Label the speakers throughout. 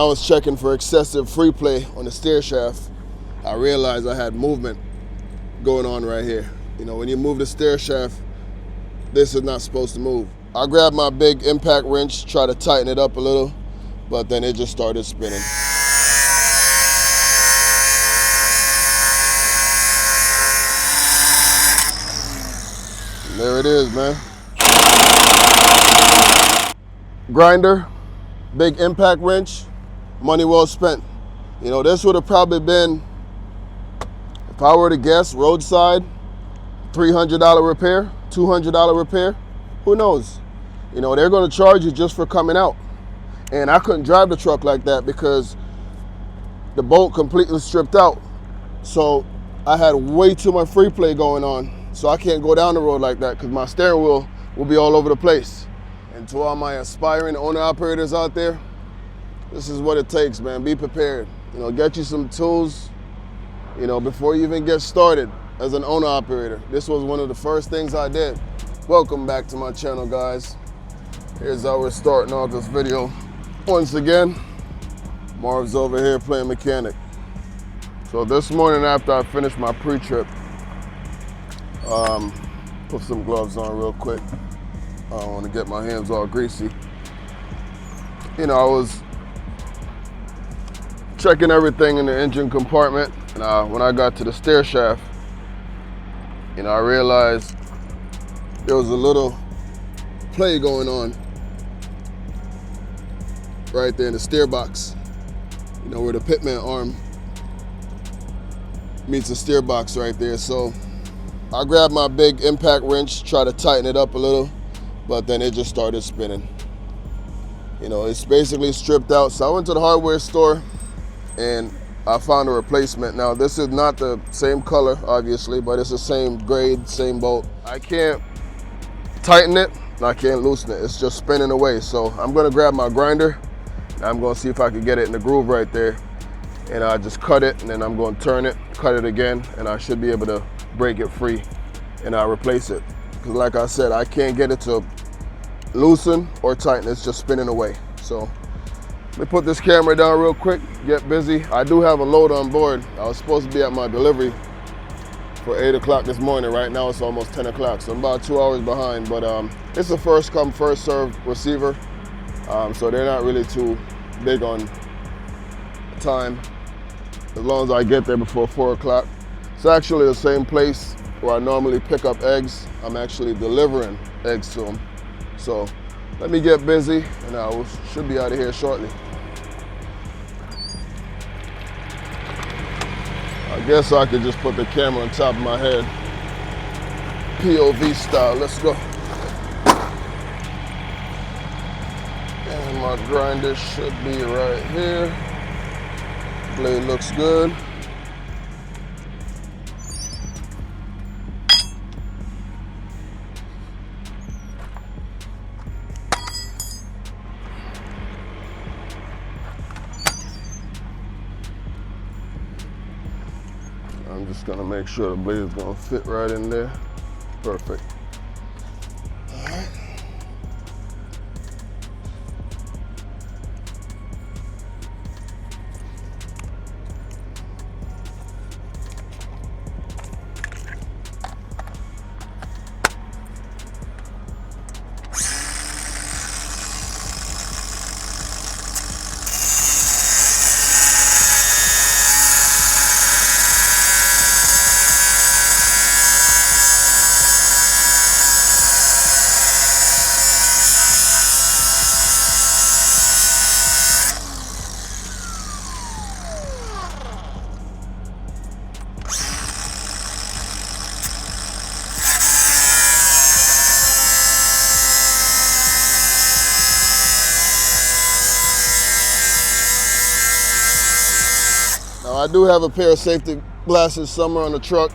Speaker 1: I was checking for excessive free play on the steer shaft, I realized I had movement going on right here. You know, when you move the steer shaft, this is not supposed to move. I grabbed my big impact wrench, try to tighten it up a little, but then it just started spinning. And there it is, man. Grinder, big impact wrench, money well spent. You know, this would have probably been, if I were to guess, Roadside, $300 repair, $200 repair, who knows? You know, they're gonna charge you just for coming out. And I couldn't drive the truck like that because the bolt completely stripped out. So I had way too much free play going on. So I can't go down the road like that because my steering wheel will be all over the place. And to all my aspiring owner-operators out there, this is what it takes, man. Be prepared. You know, get you some tools, you know, before you even get started as an owner-operator. This was one of the first things I did. Welcome back to my channel, guys. Here's how we're starting off this video. Once again, Marv's over here playing mechanic. So this morning after I finished my pre-trip, put some gloves on real quick. I don't want to get my hands all greasy. You know, I was checking everything in the engine compartment, and when I got to the steer shaft, you know, I realized there was a little play going on right there in the steer box. You know, where the pitman arm meets the steer box right there. So I grabbed my big impact wrench, try to tighten it up a little, but then it just started spinning. You know, it's basically stripped out. So I went to the hardware store and I found a replacement. Now, this is not the same color, obviously, but it's the same grade, same bolt. I can't tighten it, and I can't loosen it. It's just spinning away. So I'm gonna grab my grinder, and I'm gonna see if I can get it in the groove right there. And I just cut it, and then I'm gonna turn it, cut it again, and I should be able to break it free, and I'll replace it. Because like I said, I can't get it to loosen or tighten. It's just spinning away. So let me put this camera down real quick, get busy. I do have a load on board. I was supposed to be at my delivery for 8 o'clock this morning. Right now it's almost 10 o'clock, so I'm about 2 hours behind. But it's a first come, first served receiver. So they're not really too big on time, as long as I get there before 4 o'clock. It's actually the same place where I normally pick up eggs. I'm actually delivering eggs to them. So let me get busy, and I should be out of here shortly. I guess I could just put the camera on top of my head, POV style. Let's go. And my grinder should be right here. Blade looks good. I'm just gonna make sure the blade is gonna fit right in there. Perfect. All right. Now, I do have a pair of safety glasses somewhere on the truck,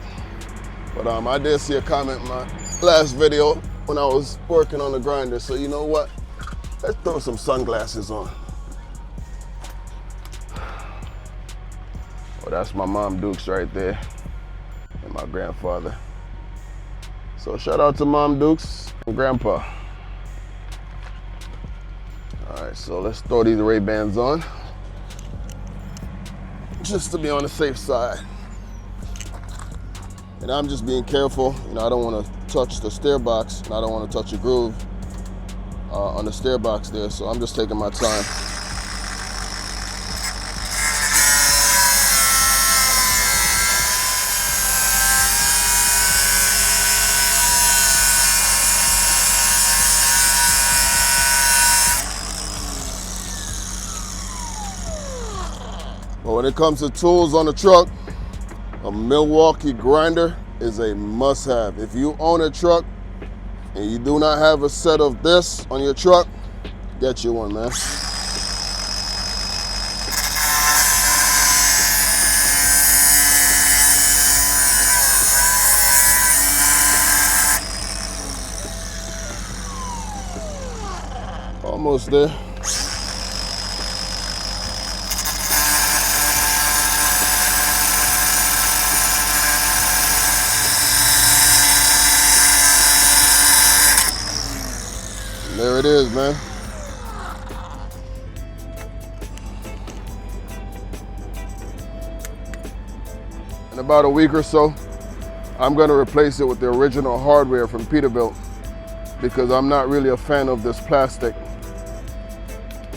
Speaker 1: but I did see a comment in my last video when I was working on the grinder. So you know what? Let's throw some sunglasses on. Well, that's my mom Dukes right there, and my grandfather. So shout out to Mom Dukes and Grandpa. All right, so let's throw these Ray-Bans on. just to be on the safe side. And I'm just being careful. You know, I don't want to touch the steer box, and I don't want to touch a groove on the steer box there, so I'm just taking my time. But when it comes to tools on the truck, a Milwaukee grinder is a must-have. If you own a truck and you do not have a set of this on your truck, get you one, man. Almost there. There it is, man. In about a week or so, I'm gonna replace it with the original hardware from Peterbilt because I'm not really a fan of this plastic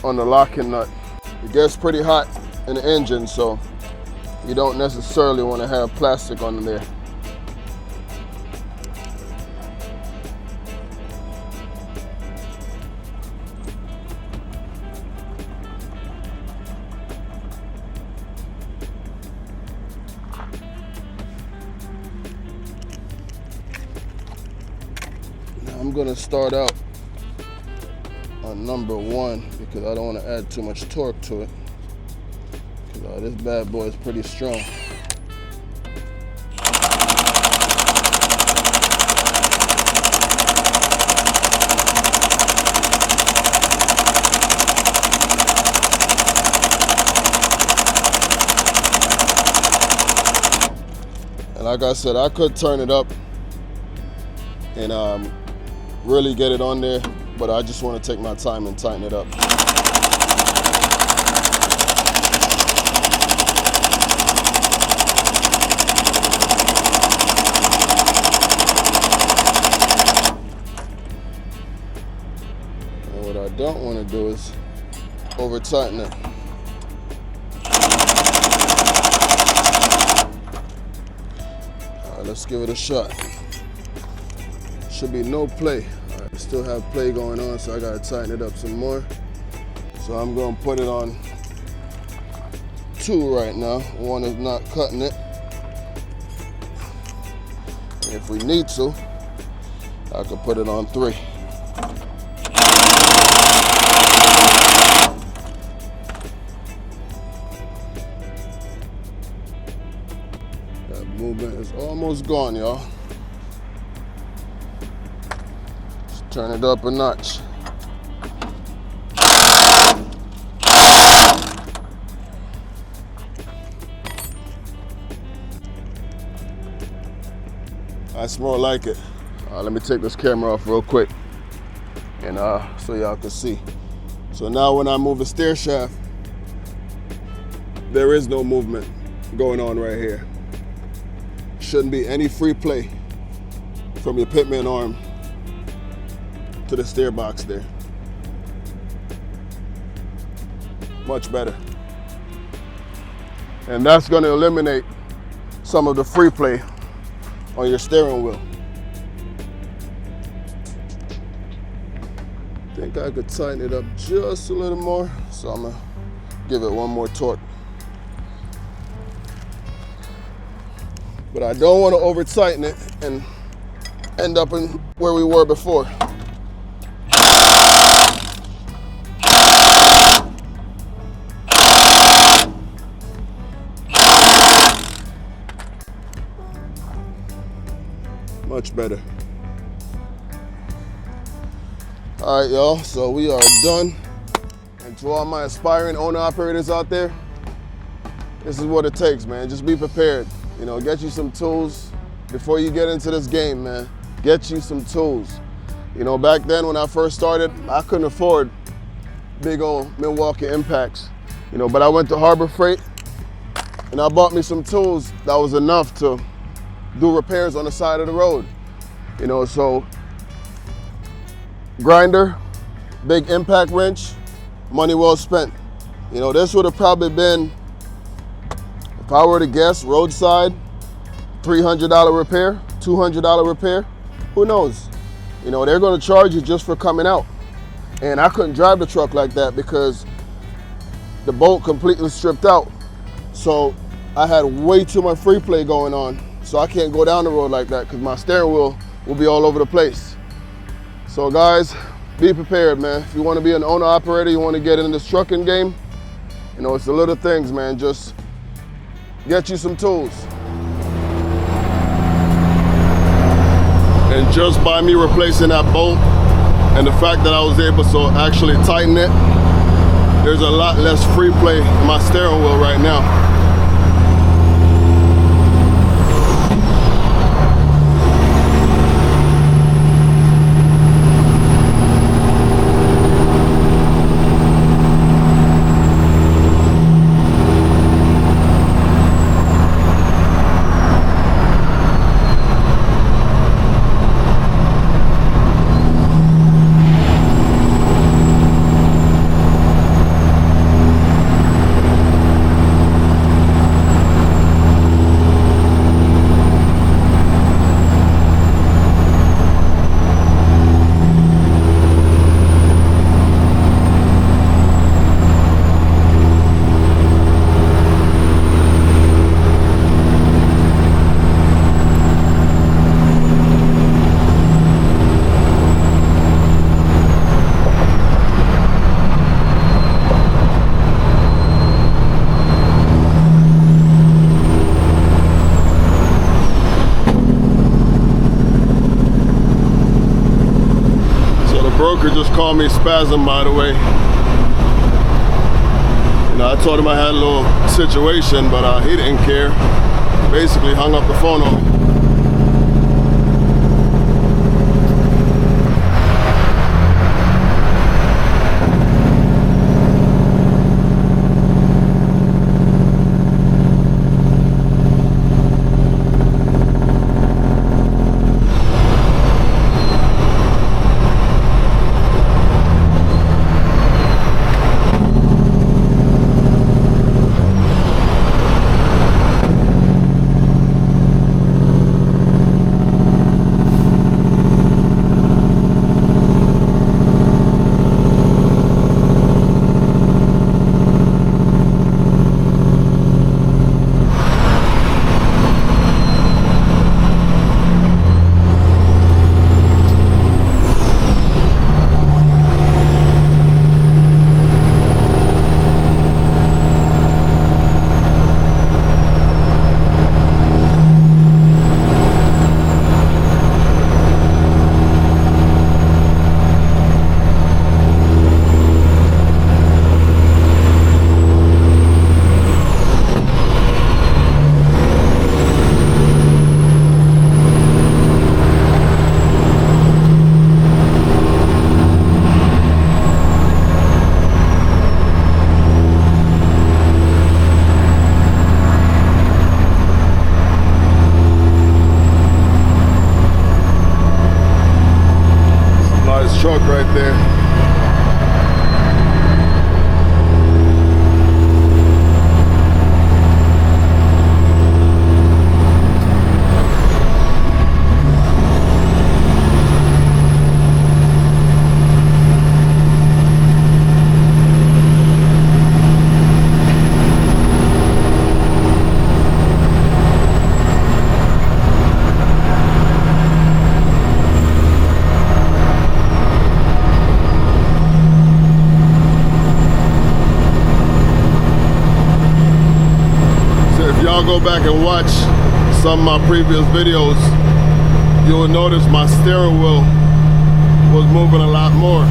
Speaker 1: on the locking nut. It gets pretty hot in the engine, so you don't necessarily want to have plastic on there. I'm gonna start out on number 1 because I don't want to add too much torque to it. This bad boy is pretty strong. And like I said, I could turn it up and really get it on there, but I just want to take my time and tighten it up. And what I don't want to do is over tighten it. All right, let's give it a shot. Should be no play. I still have play going on, so I gotta tighten it up some more. So I'm gonna put it on 2 right now. 1 is not cutting it. And if we need to, I could put it on 3. That movement is almost gone, y'all. Turn it up a notch. That's more like it. Let me take this camera off real quick and so y'all can see. So now when I move the steer shaft, there is no movement going on right here. Shouldn't be any free play from your pitman arm to the steer box there. Much better. And that's going to eliminate some of the free play on your steering wheel. I think I could tighten it up just a little more, so I'm going to give it 1 more torque. But I don't want to over tighten it and end up in where we were before. Much better. All right, y'all, so we are done. And to all my aspiring owner-operators out there, this is what it takes, man. Just be prepared. You know, get you some tools before you get into this game, man. Get you some tools. You know, back then when I first started, I couldn't afford big old Milwaukee impacts. You know, but I went to Harbor Freight and I bought me some tools that was enough to do repairs on the side of the road. You know, so grinder, big impact wrench, money well spent. You know, this would have probably been, if I were to guess, Roadside, $300 repair, $200 repair, who knows? You know, they're gonna charge you just for coming out. And I couldn't drive the truck like that because the bolt completely stripped out. So I had way too much free play going on. So I can't go down the road like that because my steering wheel will be all over the place. So guys, be prepared, man. If you want to be an owner operator, you want to get into this trucking game, you know, it's the little things, man. Just get you some tools. And just by me replacing that bolt and the fact that I was able to actually tighten it, there's a lot less free play in my steering wheel right now. Broker just called me Spasm, by the way. You know, I told him I had a little situation, but he didn't care. Basically hung up the phone on me. Truck right there. Y'all go back and watch some of my previous videos, you will notice my steering wheel was moving a lot more.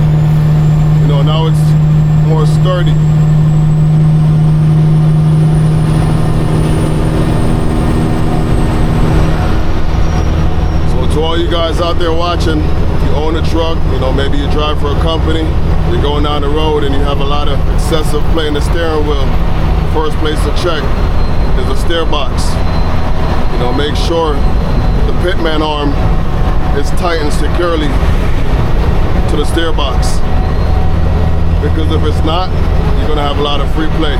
Speaker 1: You know, now it's more sturdy. So to all you guys out there watching, if you own a truck, you know, maybe you drive for a company, you're going down the road and you have a lot of excessive play in the steering wheel, first place to check is a steer box. You know, make sure the pitman arm is tightened securely to the steer box, because if it's not, you're gonna have a lot of free play.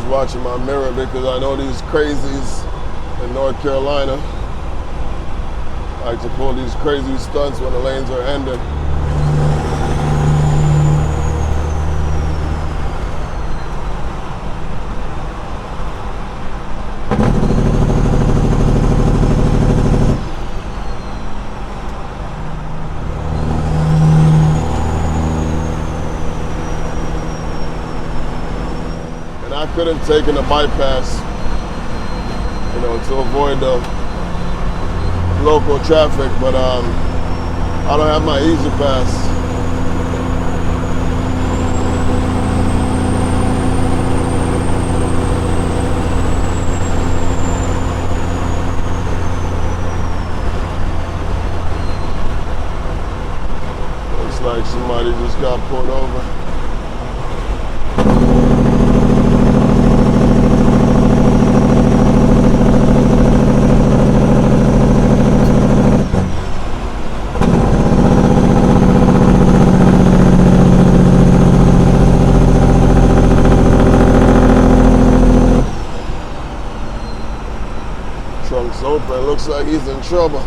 Speaker 1: Watching my mirror because I know these crazies in North Carolina like to pull these crazy stunts when the lanes are ending. I could have taken a bypass, you know, to avoid the local traffic, but I don't have my easy pass. Looks like somebody just got pulled over. Trunk's open. Looks like he's in trouble.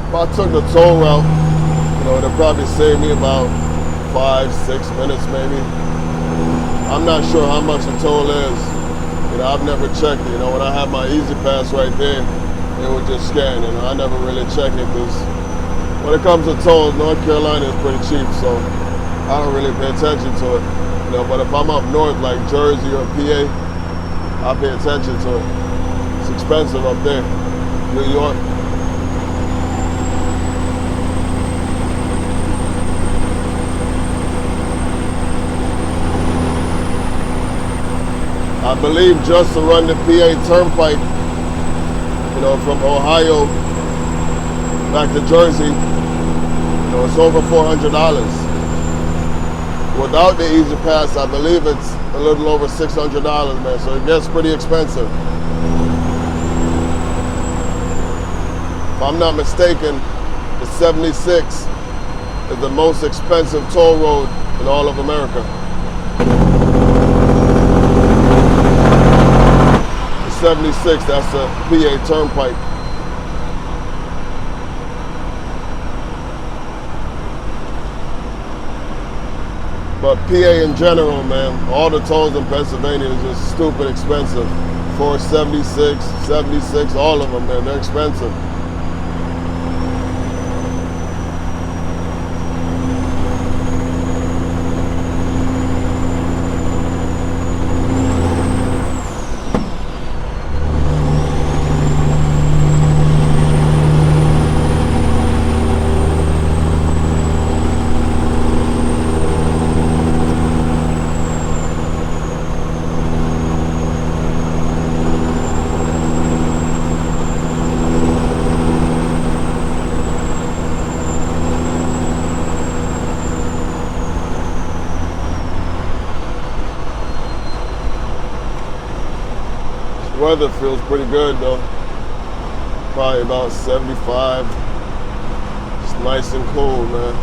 Speaker 1: If I took the toll route, you know, it'd probably save me about 5-6 minutes maybe. I'm not sure how much the toll is. You know, I've never checked it. You know, when I have my Easy Pass right there, it would just scan. You know, I never really check it because when it comes to tolls, North Carolina is pretty cheap, so I don't really pay attention to it. You know, but if I'm up north like Jersey or PA, I pay attention to it. It's expensive up there. New York. I believe just to run the PA Turnpike, You know, from Ohio back to Jersey, you know, it's over $400. Without the Easy Pass, I believe it's a little over $600, man. So it gets pretty expensive. If I'm not mistaken, the 76 is the most expensive toll road in all of America. The 76, that's the PA Turnpike. But PA in general, man, all the tolls in Pennsylvania is just stupid expensive. 476, 76, all of them, man, they're expensive. Weather feels pretty good though. Probably about 75. It's nice and cool, man.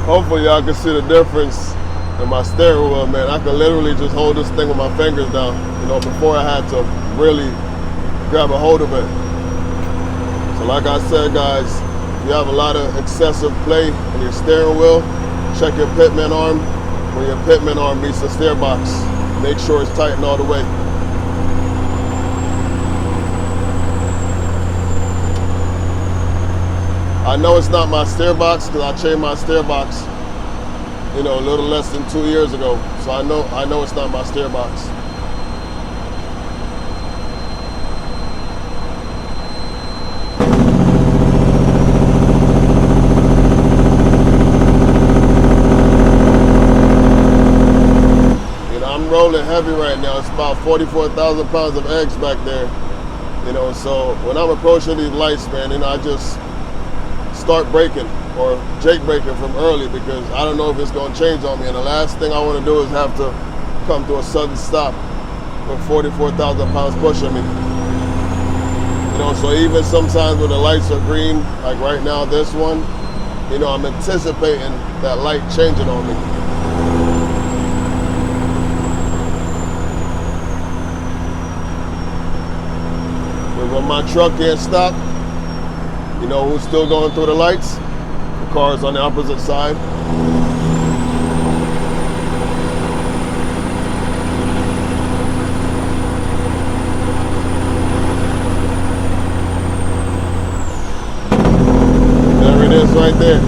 Speaker 1: Hopefully y'all can see the difference in my steering wheel, man. I can literally just hold this thing with my fingers down. You know, before I had to really grab a hold of it. So like I said, guys, if you have a lot of excessive play in your steering wheel, check your pitman arm. When your pitman arm meets the steer box, make sure it's tightened all the way. I know it's not my steer box because I changed my steer box, you know, a little less than 2 years ago. So I know it's not my steer box. You know, I'm rolling heavy right now. It's about 44,000 pounds of eggs back there. You know, so when I'm approaching these lights, man, I just start braking or Jake braking from early because I don't know if it's going to change on me. And the last thing I want to do is have to come to a sudden stop with 44,000 pounds pushing me. You know, so even sometimes when the lights are green, like right now, this one, I'm anticipating that light changing on me. But when my truck can't stop, who's still going through the lights? The car's on the opposite side. There it is right there.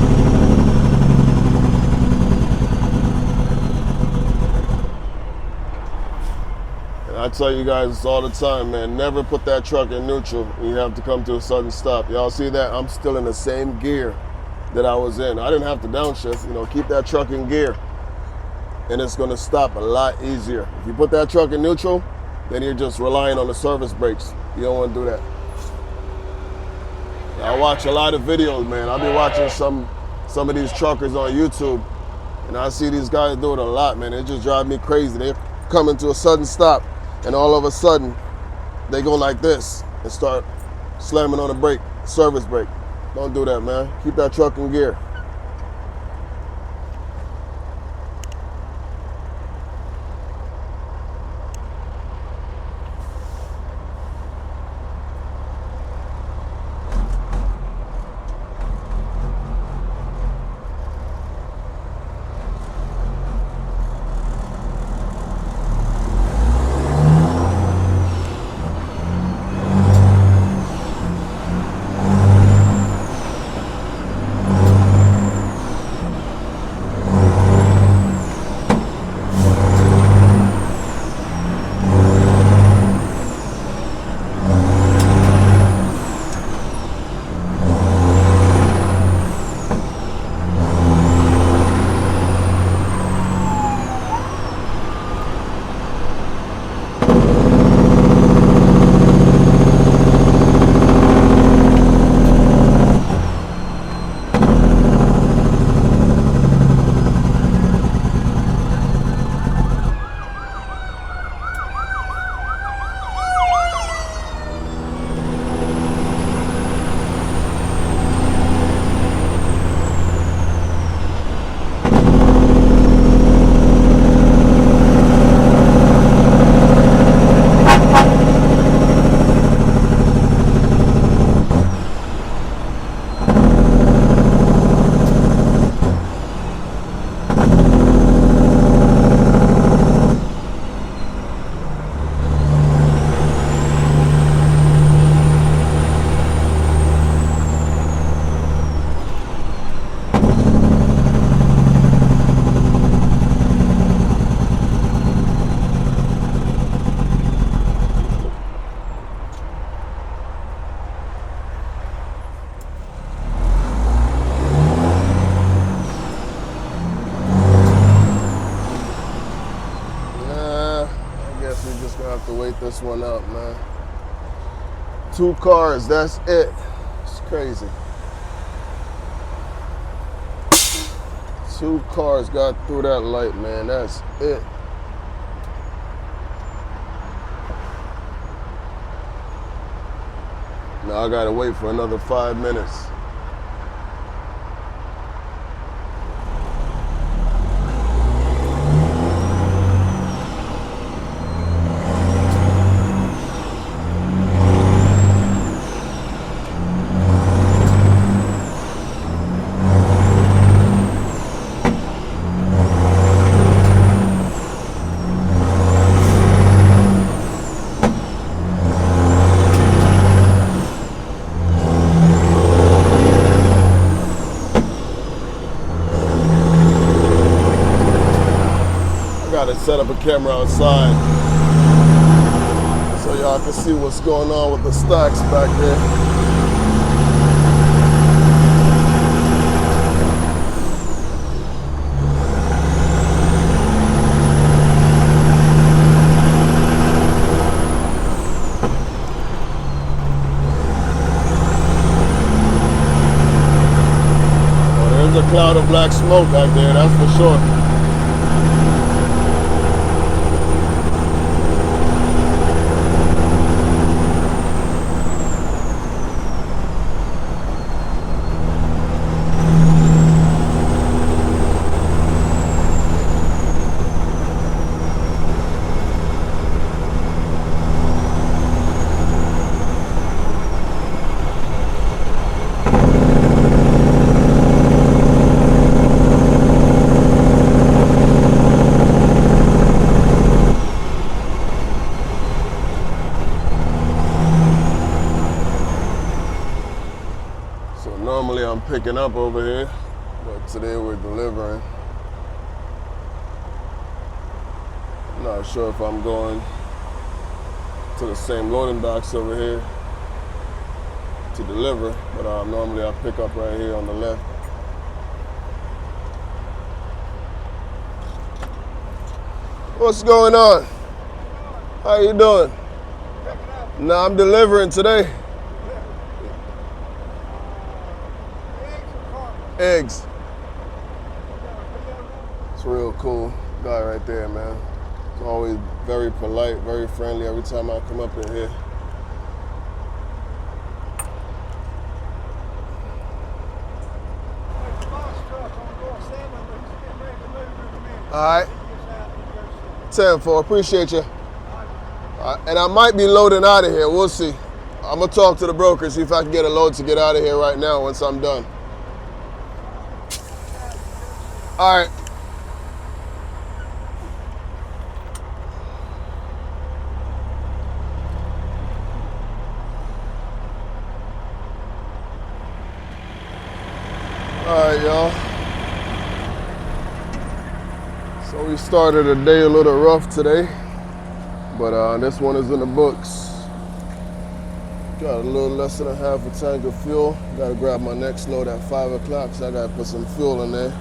Speaker 1: And I tell you guys this all the time, man, never put that truck in neutral when you have to come to a sudden stop. Y'all see that? I'm still in the same gear that I was in. I didn't have to downshift, keep that truck in gear and it's gonna stop a lot easier. If you put that truck in neutral, then you're just relying on the service brakes. You don't wanna do that. I watch a lot of videos, man. I've been watching some of these truckers on YouTube and I see these guys do it a lot, man. It just drives me crazy. They're coming to a sudden stop and all of a sudden they go like this and start slamming on the brake, service brake. Don't do that, man. Keep that truck in gear. Have to wait this one out, man. 2 cars, that's it. It's crazy. 2 cars got through that light, man. That's it. Now I gotta wait for another 5 minutes. Gotta set up a camera outside so y'all can see what's going on with the stacks back there. cloud of black smoke back there, that's for sure. Normally I'm picking up over here, but today we're delivering. I'm not sure if I'm going to the same loading docks over here to deliver, but normally I pick up right here on the left. What's going on? How you doing? Nah, I'm delivering today. Eggs. It's real cool guy right there, man. He's always very polite, very friendly every time I come up in here. All right. 10-4, appreciate you. And I might be loading out of here, we'll see. I'm gonna talk to the broker, see if I can get a load to get out of here right now once I'm done. All right. All right, y'all. So we started the day a little rough today, but this one is in the books. Got a little less than a half a tank of fuel. Gotta grab my next load at 5 o'clock, so I gotta put some fuel in there.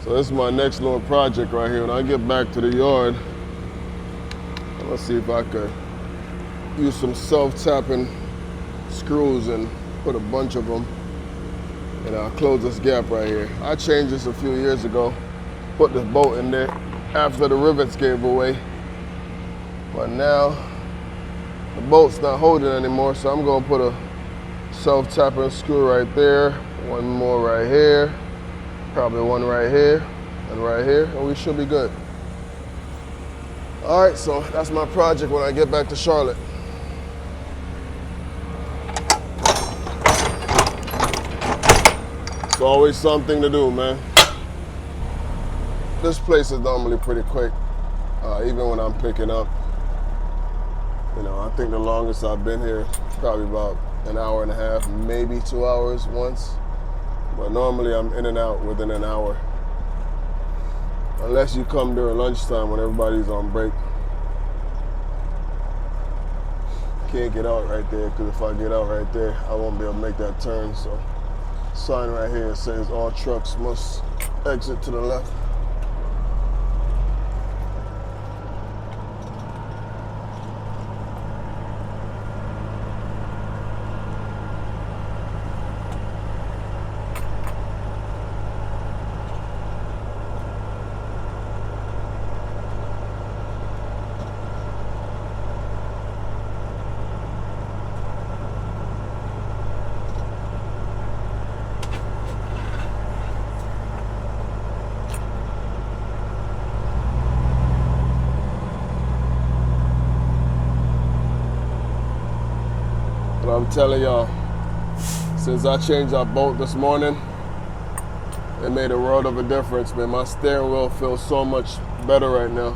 Speaker 1: So this is my next little project right here. When I get back to the yard, I'm gonna see if I could use some self-tapping screws and put a bunch of them and close this gap right here. I changed this a few years ago, put this bolt in there after the rivets gave away. But now the bolt's not holding anymore, so I'm gonna put a self-tapping screw right there, one more right here, probably one right here and we should be good. All right, so that's my project when I get back to Charlotte. It's always something to do, man. This place is normally pretty quick, even when I'm picking up. You know, I think the longest I've been here is probably about an hour and a half, maybe 2 hours once. But normally I'm in and out within an hour. Unless you come during lunchtime when everybody's on break. Can't get out right there, because if I get out right there, I won't be able to make that turn. So, sign right here says all trucks must exit to the left. But I'm telling y'all, since I changed that bolt this morning, it made a world of a difference, man. My steering wheel feels so much better right now.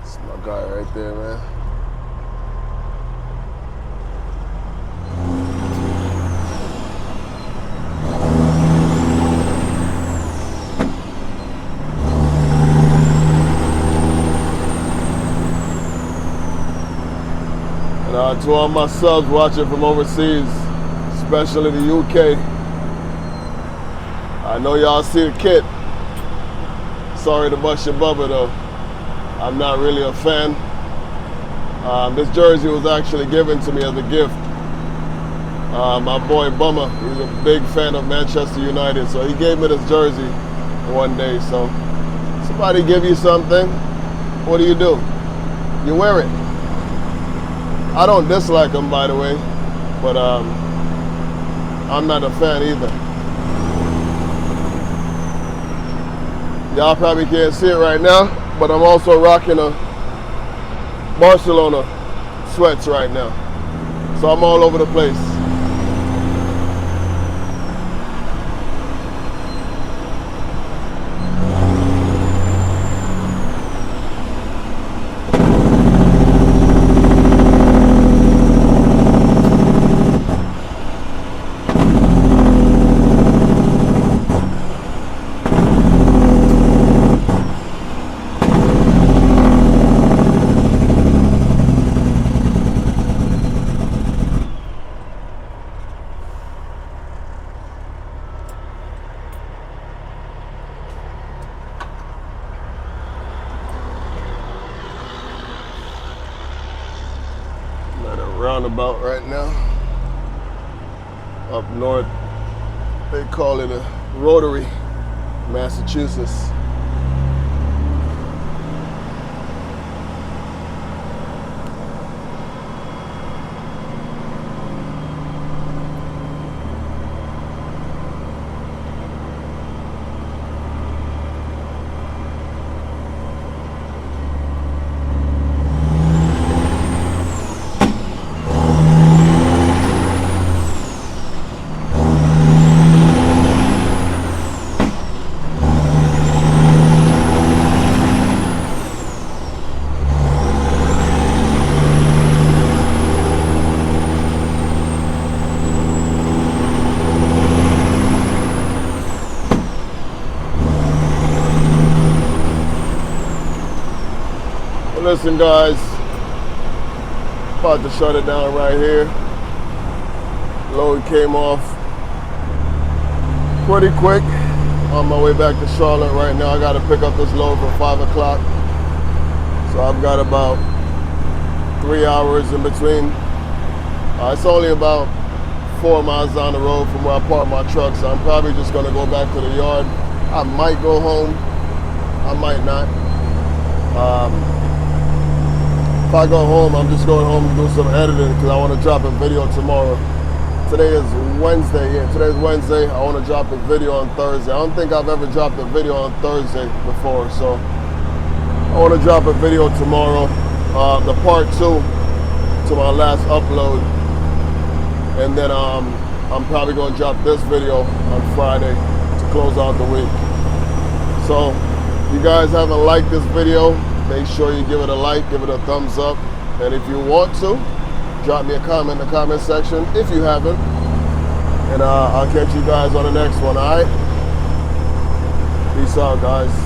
Speaker 1: That's my guy right there, man. To all my subs watching from overseas, especially the UK, I know y'all see the kit. Sorry to bust your bubble though. I'm not really a fan. This jersey was actually given to me as a gift. My boy Bummer, he's a big fan of Manchester United, so he gave me this jersey one day. So somebody give you something, what do? You wear it. I don't dislike him, by the way, but I'm not a fan either. Y'all probably can't see it right now, but I'm also rocking a Barcelona sweats right now. So I'm all over the place. Roundabout right now up north. They call it a Rotary, Massachusetts. Listen guys, about to shut it down right here. Load came off pretty quick. On my way back to Charlotte right now. I got to pick up this load for 5 o'clock. So I've got about 3 hours in between. It's only about 4 miles down the road from where I park my truck, so I'm probably just going to go back to the yard. I might go home, I might not. If I go home, I'm just going home and do some editing because I want to drop a video tomorrow. Today is Wednesday. Yeah, today's Wednesday. I want to drop a video on Thursday. I don't think I've ever dropped a video on Thursday before, so I want to drop a video tomorrow, the part 2 to my last upload, and then I'm probably going to drop this video on Friday to close out the week. So if you guys haven't liked this video, make sure you give it a like, give it a thumbs up, and if you want to, drop me a comment in the comment section if you haven't, and I'll catch you guys on the next one. All right, peace out guys.